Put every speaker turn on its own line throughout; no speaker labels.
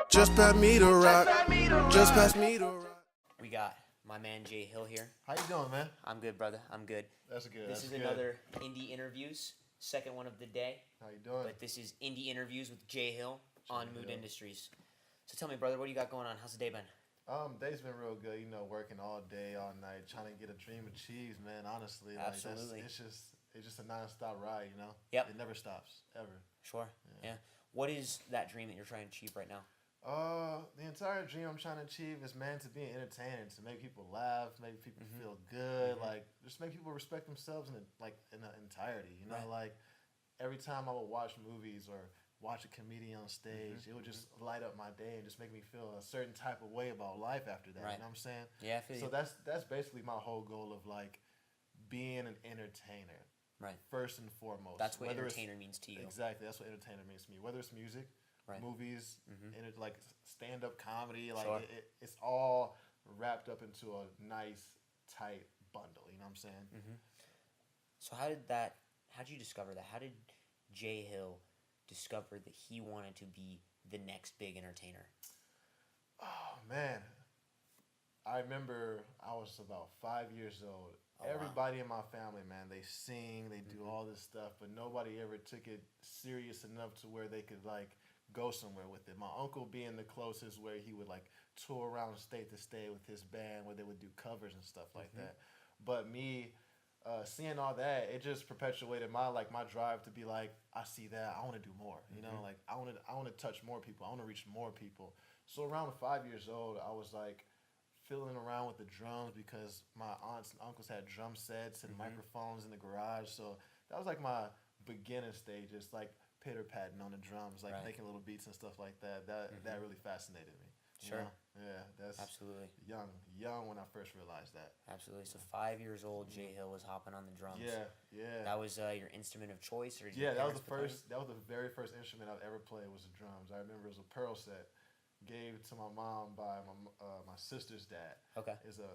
Just pass me the rock. Just pass me the rock.
We got my man Jay Hill here.
How you doing, man?
I'm good, brother. I'm good.
That's good.
This is another Indie Interviews, second one of the day.
How you doing?
But this is Indie Interviews with Jay Hill on Mood
Hill.
Industries. So tell me, brother, what do you got going on? How's the day been?
Day's been real good. You know, working all day, all night, trying to get a dream achieved, man. Honestly,
Absolutely.
it's just a non-stop ride. You know.
Yep.
It never stops ever.
Sure. Yeah. What is that dream that you're trying to achieve right now?
The entire dream I'm trying to achieve is, man, to be an entertainer, to make people laugh, make people feel good, like just make people respect themselves in the entirety. You know,
Right.
like every time I would watch movies or watch a comedian on stage, it would just light up my day and just make me feel a certain type of way about life after that.
Right.
You know what I'm saying?
Yeah, I feel
So
you.
that's basically my whole goal of like being an entertainer.
Right.
First and foremost.
That's what
Whether it's-
entertainer means to you.
Exactly. That's what entertainer means to me. Whether it's music,
Right.
movies, like stand-up comedy, like
Sure.
it's all wrapped up into a nice, tight bundle. You know what I'm saying?
So how did you discover that? How did Jay Hill discover that he wanted to be the next big entertainer?
Oh man, I remember I was about 5 years old.
Oh, wow.
Everybody in my family, man, they sing, they do all this stuff, but nobody ever took it serious enough to where they could like go somewhere with it. My uncle being the closest, where he would like tour around state to state with his band, where they would do covers and stuff like that. But me, seeing all that, it just perpetuated my drive to be like, I see that, I want to do more. You know, like I want to touch more people, I want to reach more people. So around 5 years old, I was like fiddling around with the drums because my aunts and uncles had drum sets and microphones in the garage. So that was like my beginning stage, just like pitter patting on the drums, like
Right.
making little beats and stuff like that. That really fascinated me. you
Sure.
know? Yeah, that's
Absolutely.
young when I first realized that.
Absolutely. So 5 years old, Jay Hill was hopping on the drums.
Yeah.
That was your instrument of choice, or did your
Yeah, that was
parents put
that was the very first instrument I've ever played was the drums. I remember it was a Pearl set, gave to my mom by my sister's dad.
Okay.
It's a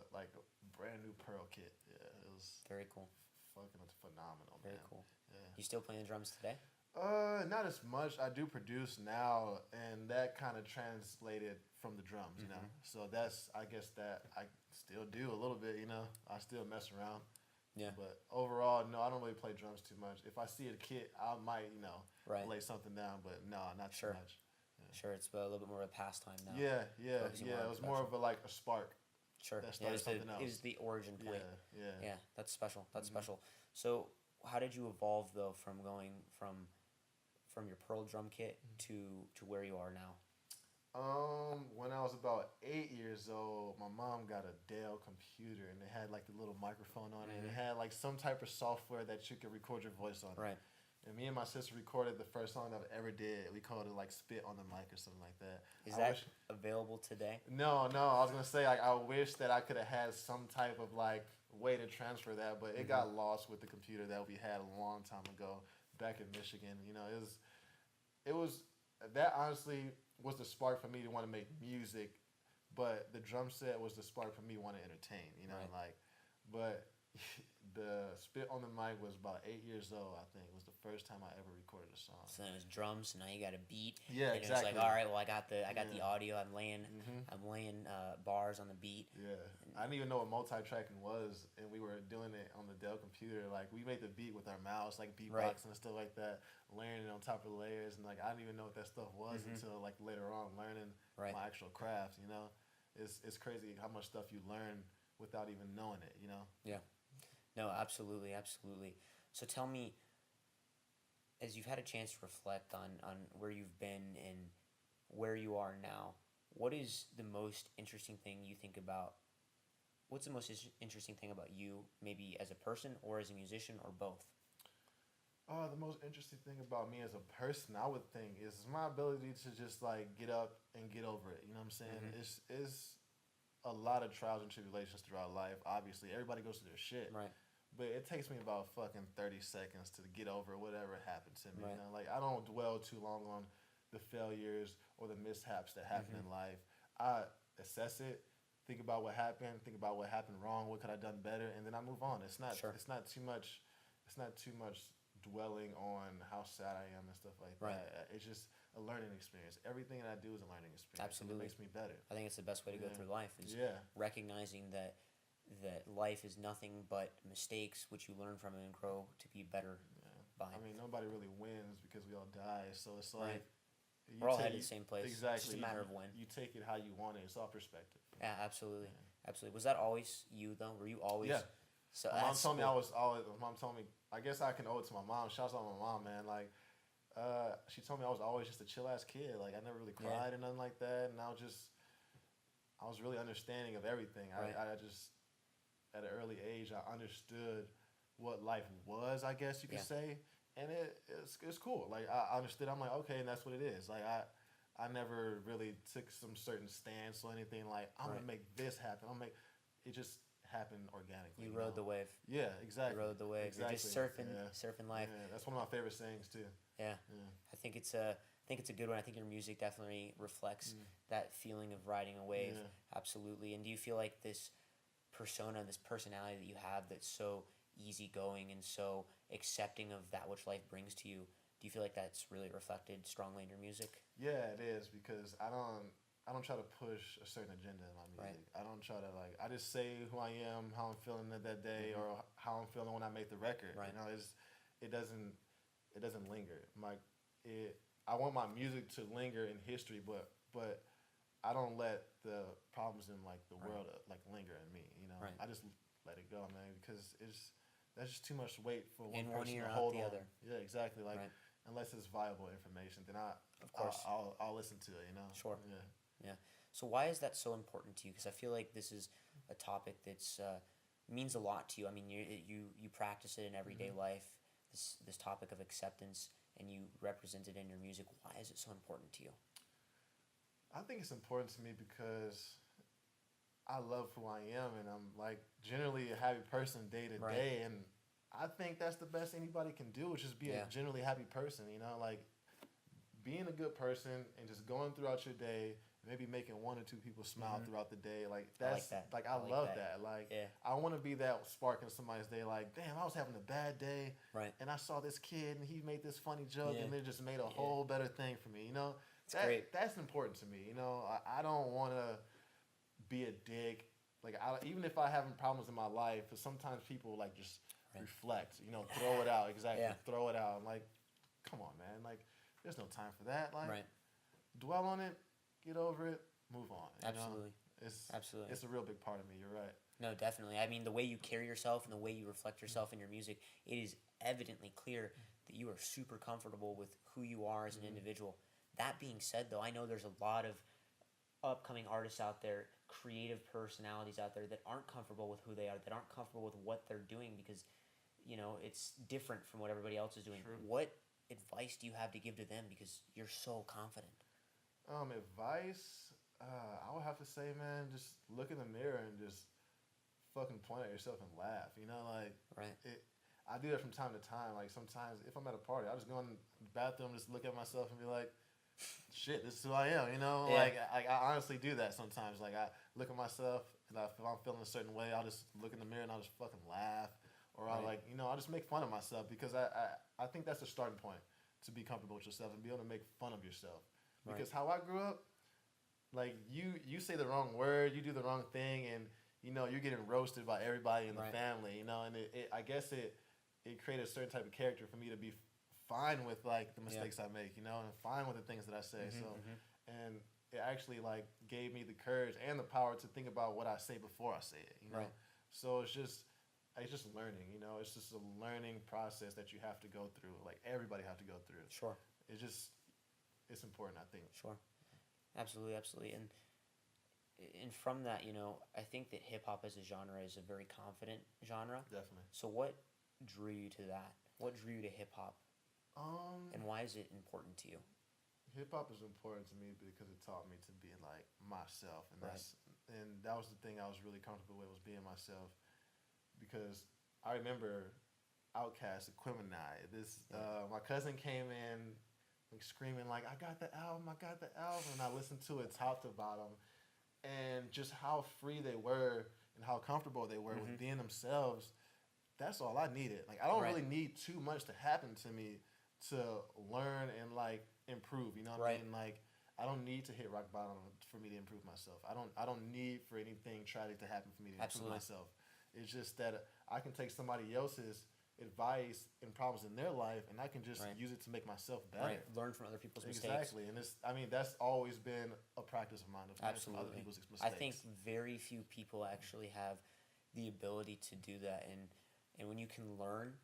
brand new Pearl kit. Yeah, it was
Very cool.
fucking phenomenal,
Very
man.
cool.
Yeah.
You still playing the drums today?
Not as much. I do produce now, and that kind of translated from the drums, you know. So I guess that I still do a little bit, you know. I still mess around.
Yeah.
But overall, no, I don't really play drums too much. If I see a kit, I might,
Right.
lay something down, but no, not
Sure.
too much.
Sure, it's a little bit more of a pastime now.
Yeah.
Focusing more on
It was more of a spark.
Sure.
that
Yeah,
started
it
something else.
was the origin point.
Yeah.
Yeah, that's special. That's special. So, how did you evolve though from going from your Pearl drum kit to where you are now?
When I was about 8 years old, my mom got a Dell computer, and it had like the little microphone on it, and it had like some type of software that you could record your voice on.
Right.
And me and my sister recorded the first song that I ever did. We called it like "Spit on the Mic" or something like that.
Is
I
that
wish-
available today?
No. I was gonna say like I wish that I could have had some type of like way to transfer that, but it got lost with the computer that we had a long time ago back in Michigan. You know, it was that honestly was the spark for me to want to make music, but the drum set was the spark for me to want to entertain. You know,
Right.
but the Spit on the Mic was about 8 years old. I think it was the first time I ever recorded a song.
So then it was drums. So now you got a beat.
Yeah,
and
exactly.
It's like, all right, well, I got the audio. I'm laying
Mhm.
bars on the beat.
Yeah, I didn't even know what multi-tracking was, and we were doing it on the Dell computer. Like we made the beat with our mouse, like beatboxing
Right.
and stuff like that, layering it on top of layers, and like I didn't even know what that stuff was until like later on, learning
Right.
my actual craft. You know, it's crazy how much stuff you learn without even knowing it. You know.
Yeah. No, absolutely, absolutely. So tell me, as you've had a chance to reflect on where you've been and where you are now, what is the most interesting thing you think about? What's the most interesting thing about you, maybe as a person or as a musician or both?
The most interesting thing about me as a person, I would think, is my ability to just like get up and get over it. You know what I'm saying? It's a lot of trials and tribulations throughout life. Obviously, everybody goes through their shit.
Right.
But it takes me about fucking 30 seconds to get over whatever happened to me.
Right.
You know? Like I don't dwell too long on the failures or the mishaps that happen in life. I assess it, think about what happened wrong, what could I done better, and then I move on. It's not
Sure.
it's not too much dwelling on how sad I am and stuff like
Right.
that. It's just a learning experience. Everything that I do is a learning experience.
Absolutely.
And it makes me better.
I think it's the best way to go
Yeah.
through life is
Yeah.
recognizing that life is nothing but mistakes which you learn from and grow to be better by.
I mean, nobody really wins because we all die. So it's like
Right.
you
We're all
take-
headed the same place.
Exactly.
It's just a matter of when.
You take it how you want it. It's all perspective.
Yeah, absolutely, absolutely. Was that always you though? Were you always?
Yeah.
So
My mom
that's
told me
cool.
I was always. My mom told me. I guess I can owe it to my mom. Shouts out to my mom, man. Like, she told me I was always just a chill ass kid. Like I never really
Yeah.
cried or nothing like that. And I was really understanding of everything.
Right.
I just at an early age I understood what life was. I guess you could
Yeah.
say, and it's cool. Like I understood. I'm like, okay, and that's what it is. Like I never really took some certain stance or anything. Like I'm
Right.
gonna make this happen. It just happened organically.
You
know?
rode the wave.
Yeah,
You
exactly.
rode the wave. You're just
Exactly.
surfing,
Yeah.
surfing life.
Yeah, that's one of my favorite sayings too.
Yeah.
Yeah.
I think it's a good one. I think your music definitely reflects that feeling of riding a wave.
Yeah.
Absolutely. And do you feel like this persona, this personality that you have that's so easygoing and so accepting of that which life brings to you, do you feel like that's really reflected strongly in your music?
Yeah, it is because I don't try to push a certain agenda in my music.
Right.
I don't try to I just say who I am, how I'm feeling that day, or how I'm feeling when I make the record.
Right.
You know, it doesn't linger. I want my music to linger in history, but I don't let the problems in the
Right.
world linger in me. You know,
Right.
I just let it go, man, because that's just too much weight for one
In one
person
ear,
to
out
hold
the
on.
other.
Yeah, exactly.
Right.
Unless it's viable information, then
Of course.
I'll listen to it. You know.
Sure.
Yeah.
Yeah. So why is that so important to you? Because I feel like this is a topic that's means a lot to you. I mean, you practice it in everyday
Mm-hmm.
life. This topic of acceptance, and you represent it in your music. Why is it so important to you?
I think it's important to me because I love who I am, and I'm generally a happy person day to
Right.
day, and I think that's the best anybody can do, is just be
Yeah.
a generally happy person. You know, being a good person and just going throughout your day, maybe making one or two people smile throughout the day. That's
that.
I
I like
love
that.
that.
Yeah.
I want to be that spark in somebody's day. Damn, I was having a bad day,
Right.
and I saw this kid and he made this funny joke,
Yeah.
and it just made a whole better thing for me. You know,
It's great.
That's important to me. You know, I don't want to be a dick. Even if I having problems in my life, because sometimes people just
Right.
reflect. You know, throw it out. Exactly,
Yeah.
throw it out. I'm come on, man. There's no time for that.
Right.
Dwell on it, get over it, move on. You know?
Absolutely.
It's
Absolutely.
It's a real big part of me. You're right.
No, definitely. I mean, the way you carry yourself and the way you reflect yourself in your music, it is evidently clear that you are super comfortable with who you are as an individual. That being said, though, I know there's a lot of upcoming artists out there, creative personalities out there that aren't comfortable with who they are, that aren't comfortable with what they're doing because, it's different from what everybody else is doing.
True.
What advice do you have to give to them because you're so confident?
Advice, I would have to say, man, just look in the mirror and just fucking point at yourself and laugh. You know,
Right.
I do that from time to time. Sometimes if I'm at a party, I just go in the bathroom, just look at myself and be like, shit, this is who I am. You know,
Yeah.
I honestly do that sometimes. I look at myself and if I'm feeling a certain way, I'll just look in the mirror and I'll just fucking laugh. Or I'll
Right.
I'll just make fun of myself because I think that's a starting point to be comfortable with yourself and be able to make fun of yourself.
Right.
Because how I grew up, you say the wrong word, you do the wrong thing, and you're getting roasted by everybody in the
Right.
family. And I guess it created a certain type of character for me to be fine with the mistakes I make, and fine with the things that I say. And it actually gave me the courage and the power to think about what I say before I say it.
Right.
So it's just learning. It's just a learning process that you have to go through. Everybody have to go through.
Sure.
It's important, I think.
Sure. Absolutely, absolutely. And from that, I think that hip hop as a genre is a very confident genre.
Definitely.
So what drew you to that? What drew you to hip hop? And why is it important to you?
Hip hop is important to me because it taught me to be myself, and
Right.
that was the thing I was really comfortable with, was being myself. Because I remember Outkast, Aquemini. My cousin came in screaming I got the album, and I listened to it top to bottom, and just how free they were and how comfortable they were with being themselves. That's all I needed. I don't
Right.
really need too much to happen to me to learn and improve. You know what
Right.
I mean? Like, I don't need to hit rock bottom for me to improve myself. I don't need for anything tragic to happen for me to improve
Absolutely.
myself. It's just that I can take somebody else's advice and problems in their life, and I can just
Right.
use it to make myself better.
Right. Learn from other people's mistakes.
Exactly, and that's always been a practice of mine of learning from other
Absolutely.
people's mistakes.
I think very few people actually have the ability to do that, and when you can learn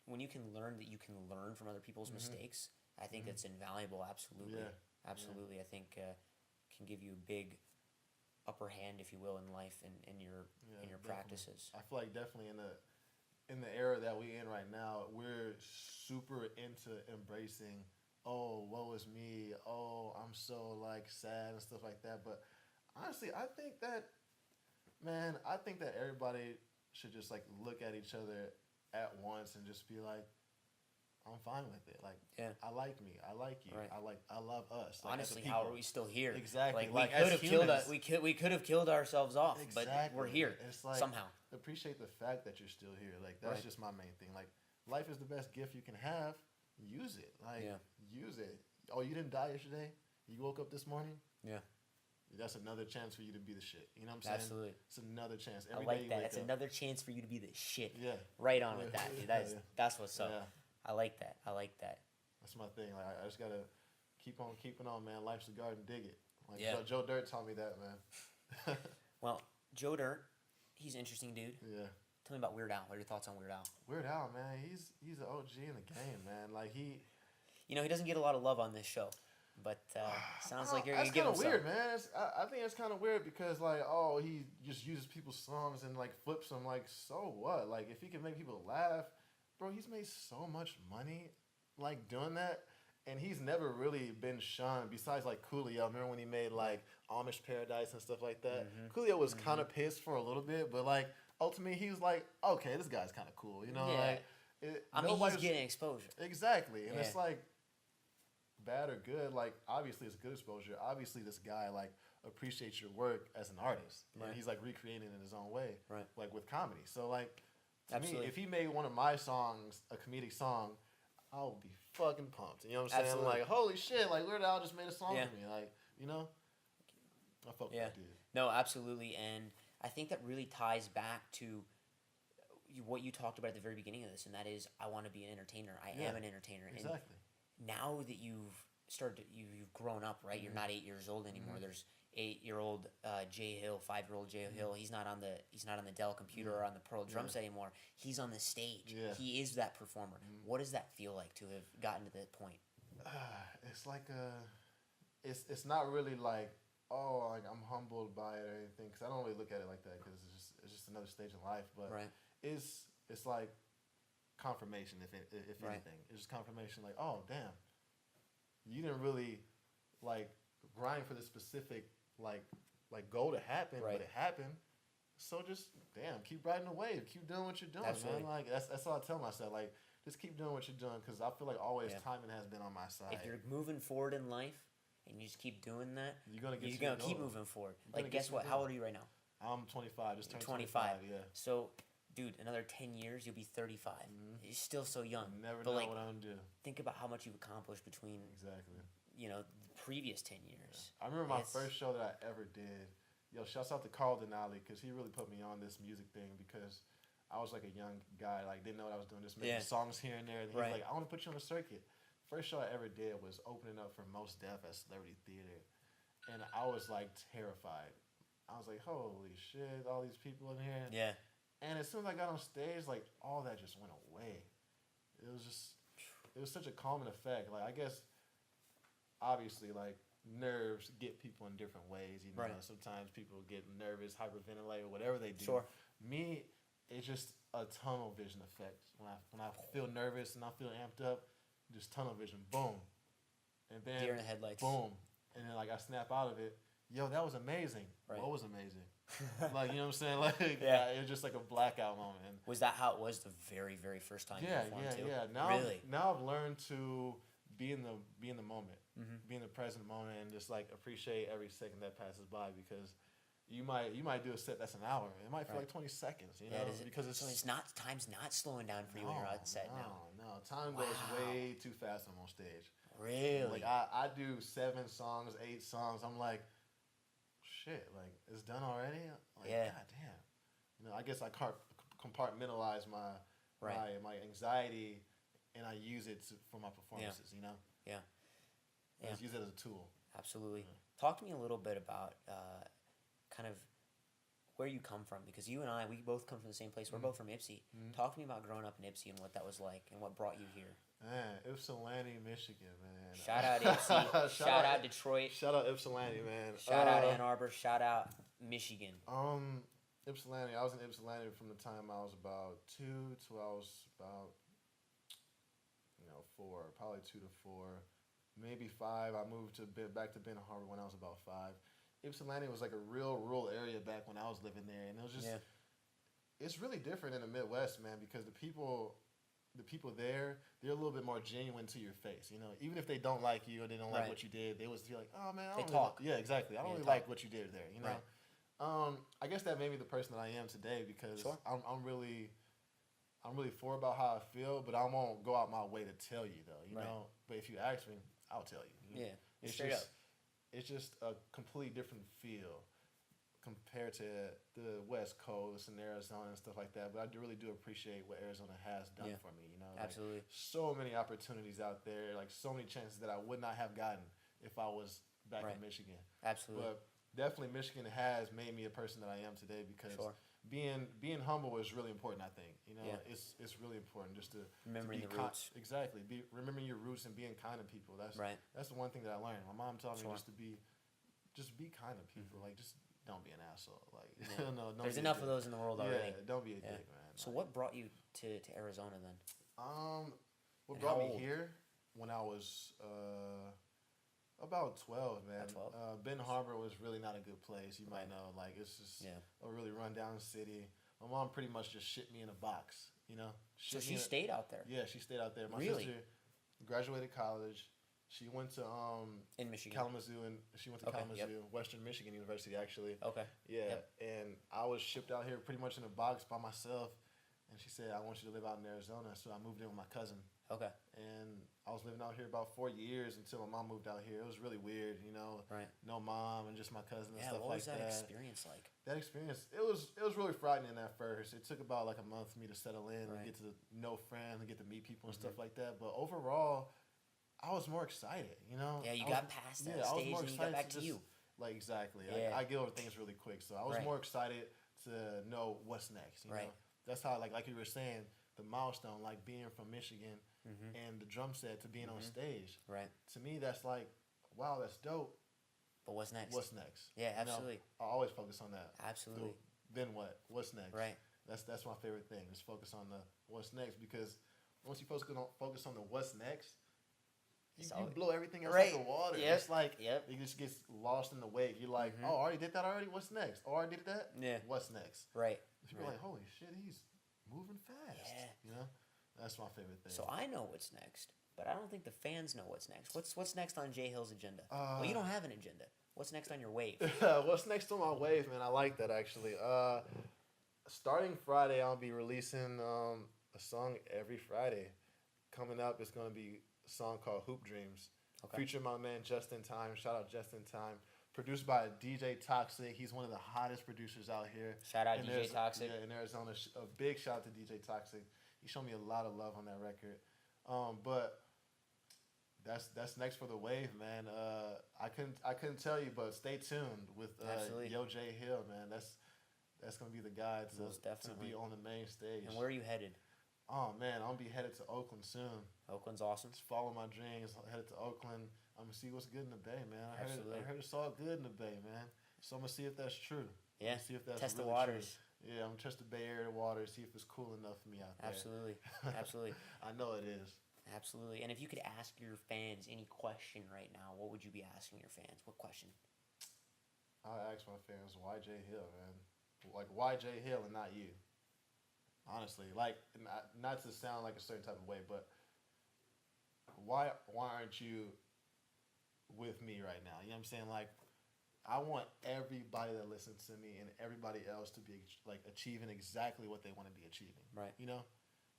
that you can learn from other people's mistakes, I think that's invaluable. Absolutely,
Yeah.
absolutely. I think can give you a big upper hand, if you will, in life and in your
Definitely.
practices.
I feel like definitely in the era that we in right now, we're super into embracing, oh, woe is me, oh, I'm so like sad and stuff like that. But honestly, I think that everybody should just like look at each other at once and just be like, I'm fine with it. Like,
Yeah.
I like me. I like you.
Right.
I love us. Like, as a
Honestly, how
people.
are we still here?
Exactly.
Like,
Like,
we could
as
have killed
humans.
we could have killed ourselves off, but we're
Exactly.
here
It's like,
somehow.
appreciate the fact that you're still here. Like, that's
Right.
just my main thing. Like, life is the best gift you can have. Use it. Like,
Yeah.
use it. Oh, you didn't die yesterday? You woke up this morning?
Yeah.
That's another chance for you to be the shit. You know what I'm saying?
Absolutely.
It's another chance.
I
Every day
like
you
that.
wake
It's
up.
another chance for you to be the shit.
Yeah.
Right on with
Yeah.
that, dude.
Yeah.
That's what's up.
Yeah.
I like that. I like that.
That's my thing. Like, I just gotta keep on keeping on, man. Life's a garden, dig it. Like
Yeah.
Joe Dirt taught me that, man.
Well, Joe Dirt, he's an interesting dude.
Yeah.
Tell me about Weird Al. What are your thoughts on Weird Al?
Weird Al, man. He's an OG in the game, man. Like he
You know, he doesn't get a lot of love on this show, but sounds like you're
that's
gonna give
kind
him
of weird,
some.
man. I think it's kind of weird because like, oh, he just uses people's songs and like flips them. Like, so what? Like, if he can make people laugh, bro, he's made so much money, like doing that, and he's never really been shunned. Besides like Coolio, remember when he made like Amish Paradise and stuff like that? Coolio was kind of pissed for a little bit, but like ultimately he was like, okay, this guy's kind of cool, you know?
Yeah.
Like,
I mean,
nobody
he's
was-
getting exposure.
Exactly, and it's
Yeah.
like bad or good. Like, obviously, it's good exposure. Obviously, this guy like appreciates your work as an artist,
Right.
and he's like recreating it in his own way,
Right.
like with comedy. So, like, to me,
Absolutely.
if he made one of my songs a comedic song, I would be fucking pumped. You know what I'm saying?
Absolutely.
Like, holy shit! Like, Weird Al just made a song
Yeah.
for me. Like, you know, I fuck
Yeah.
with that dude.
No, absolutely, and I think that really ties back to what you talked about at the very beginning of this, and that is, I want to be an entertainer. I
Yeah.
am an entertainer, and
Exactly.
now that you've started, you've grown up, right? You're not 8 years old anymore. There's 8-year-old Jay Hill, 5-year-old Jay Hill. He's not on the Dell computer or on the Pearl drum set anymore. He's on the stage.
Yeah.
He is that performer. What does that feel like to have gotten to that point?
It's like it's not really like, oh, like I'm humbled by it or anything, because I don't really look at it like that, because it's just another stage in life. But
Right.
it's like confirmation, if
Right.
anything. It's just confirmation, like, oh damn, you didn't really like grind for this specific like goal to happen,
Right.
but it happened. So just damn, keep riding the wave, keep doing what you're doing,
Absolutely.
man. Like that's all I tell myself. Like, just keep doing what you're doing, because I feel like always
Yeah.
timing has been on my side.
If you're moving forward in life and you just keep doing that,
You're gonna get
you're
to your
gonna keep
goal.
moving forward.
You're gonna
Like,
get
guess
to your
what? How
goal.
old are you right now?
I'm 25, just turned
25.
25, yeah.
So, dude, another 10 years, you'll be 35. You're still so young.
Never
but
know
like,
what I'm gonna do.
think about how much you've accomplished between,
Exactly.
the previous 10 years.
I remember my
It's-
first show that I ever did. Yo, shouts out to Carl Denali, because he really put me on this music thing, because I was like a young guy, like didn't know what I was doing, just making
Yeah.
songs here and there. And he
Right.
was like, I want to put you on the circuit. First show I ever did was opening up for Mos Def at Celebrity Theater. And I was like terrified. I was like, holy shit, all these people in here.
Yeah.
And as soon as I got on stage, like, all that just went away. It was such a calming effect. Like, I guess, obviously, like, nerves get people in different ways. You know,
Right.
sometimes people get nervous, hyperventilate, or whatever they do.
Sure.
Me, it's just a tunnel vision effect. When I feel nervous and I feel amped up, just tunnel vision, boom. And then,
Deer in the headlights.
boom. And then, like, I snap out of it. Yo, that was amazing.
Right.
What was amazing? Like, you know what I'm saying? Like,
Yeah.
it was just like a blackout moment.
Was that how it was the very, very first time you performed too?
Now,
Really?
now I've learned to be in the moment,
Mm-hmm.
be in the present moment, and just like appreciate every second that passes by, because you might do a set that's an hour. It might feel
Right.
like 20 seconds, you know,
Yeah, it is,
because
so it's not, time's not slowing down for you when you're on set now.
No, time goes way too fast on stage.
Really?
Like I do 7 songs, 8 songs. I'm like, shit, like it's done already. Like,
Yeah.
God damn. You know, I guess I compartmentalize my
Right.
my anxiety, and I use it for my performances. You know.
Yeah.
I just use it as a tool.
Absolutely. Talk to me a little bit about kind of where you come from, because you and I, we both come from the same place. We're both from Ypsi. Talk to me about growing up in Ypsi and what that was like and what brought you here.
Man, Ypsilanti, Michigan, man.
Shout out Ypsi. Shout out Detroit.
Shout out Ypsilanti, man.
Shout out Ann Arbor. Shout out Michigan.
Ypsilanti. I was in Ypsilanti from the time I was about 2 to I was about 4, probably 2 to 4, maybe 5. I moved back to Ben Harbor when I was about 5. Ypsilanti was like a real rural area back when I was living there, and it was just it's really different in the Midwest, man, because the people there, they're a little bit more genuine to your face. You know, even if they don't like you or they don't like what you did, they always feel like, oh man, I don't
They talk.
Yeah, exactly. I don't really like what you did there. You know, I guess that made me the person that I am today because I'm really for about how I feel, but I won't go out my way to tell you though. You know, but if you ask me, I'll tell you.
Yeah,
it's
straight
just,
up.
It's just a completely different feel compared to the West Coast and Arizona and stuff like that. But I really do appreciate what Arizona has done for me. You know,
absolutely.
Like, so many opportunities out there, like so many chances that I would not have gotten if I was back in Michigan.
Absolutely.
But definitely, Michigan has made me a person that I am today because being humble is really important. I think it's really important just to
remembering
to be
the roots.
Exactly, remembering your roots and being kind to people. That's the one thing that I learned. My mom taught me just to be kind to people. Like just don't be an asshole. Like no,
there's enough of those in the world already.
Yeah, don't be a dick, man.
So what brought you to Arizona then?
What brought me here when I was about 12, man.
12?
Ben Harbor was really not a good place. You might know, like it's just a really rundown city. My mom pretty much just shipped me in a box, you know.
So she stayed out there.
Yeah, she stayed out there. My
Really?
sister graduated college. She went to
in Michigan,
Kalamazoo, and she went to Kalamazoo, Western Michigan University, actually.
Okay.
Yeah, and I was shipped out here pretty much in a box by myself. And she said, I want you to live out in Arizona. So I moved in with my cousin.
Okay.
And I was living out here about 4 years until my mom moved out here. It was really weird, you know.
Right.
No mom and just my cousin and stuff
what
like
was that
that.
experience like?
That experience, it was really frightening at first. It took about like a month for me to settle in and get to know friends and get to meet people and stuff like that. But overall, I was more excited, you know.
Yeah, you got past that stage and you got back to you.
Like, exactly.
Yeah.
I get over things really quick. So I was more excited to know what's next, you know. That's how, like you were saying, the milestone, like being from Michigan and the drum set to being on stage.
Right.
To me, that's like, wow, that's dope.
But what's next?
What's next?
Yeah, absolutely.
You know, I always focus on that.
Absolutely.
So, then what? What's next?
Right.
That's my favorite thing. Just focus on the what's next, because once you focus on the what's next, you blow everything else out the water.
Yep.
It's like it just gets lost in the wake. You're like, oh, I already did that already. What's next? Oh, I already did that.
Yeah.
What's next?
Right.
People are like, holy shit, he's moving fast.
Yeah.
You know, that's my favorite thing.
So I know what's next, but I don't think the fans know what's next. What's next on Jay Hill's agenda? Well, you don't have an agenda. What's next on your wave?
What's next on my wave, man? I like that actually. Starting Friday, I'll be releasing a song every Friday. Coming up, it's gonna be a song called Hoop Dreams. Featuring my man Justin Time. Shout out Justin Time. Produced by DJ Toxic. He's one of the hottest producers out here.
Shout out DJ Toxic.
Yeah, in Arizona. A big shout out to DJ Toxic. He showed me a lot of love on that record. But that's next for the wave, man. I couldn't tell you, but stay tuned with Yo Jay Hill, man. That's gonna be the guy to be on the main stage.
And where are you headed?
Oh man, I'm gonna be headed to Oakland soon.
Oakland's awesome.
Just follow my dreams. Headed to Oakland. I'm gonna see what's good in the Bay, man. I heard it's all good in the Bay, man. So I'm gonna see if that's true.
Yeah.
See if that's
test
really
the waters.
True. Yeah, I'm gonna test the Bay Area waters. See if it's cool enough for me out there.
Absolutely. Absolutely.
I know it is.
Absolutely. And if you could ask your fans any question right now, what would you be asking your fans? What question?
I ask my fans, why Jay Hill, man? Like, why Jay Hill and not you? Honestly, like, not to sound like a certain type of way, but why aren't you with me right now? You know what I'm saying? Like, I want everybody that listens to me and everybody else to be like achieving exactly what they want to be achieving.
Right.
You know,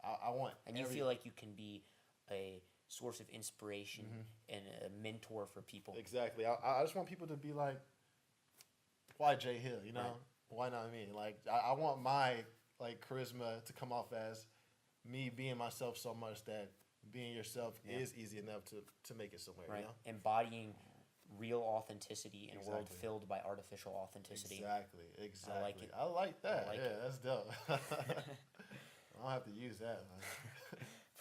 I want.
And you feel like you can be a source of inspiration and a mentor for people.
Exactly. I just want people to be like, why Jay Hill? You know,
Right.
why not me? Like, I want my like charisma to come off as me being myself so much that being yourself is easy enough to make it somewhere.
Right.
You know.
Embodying real authenticity in a world
Exactly.
filled by artificial authenticity.
Exactly.
it.
I like that.
I like
yeah,
it.
that's dope. I don't have to use that. Man.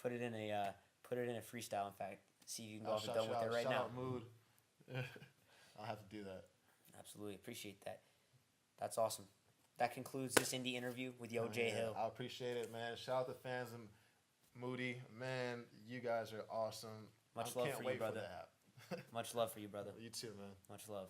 Put it in a freestyle. In fact, see if you can go off the dome with
shout
it right now.
out Mood. I'll have to do that.
Absolutely appreciate that. That's awesome. That concludes this indie interview with Yo Jay
Yeah,
Hill.
I appreciate it, man. Shout out to fans and Moody. Man, you guys are awesome.
Much
I
love
can't
for you,
wait
brother.
that.
Much love for you, brother.
You too, man.
Much love.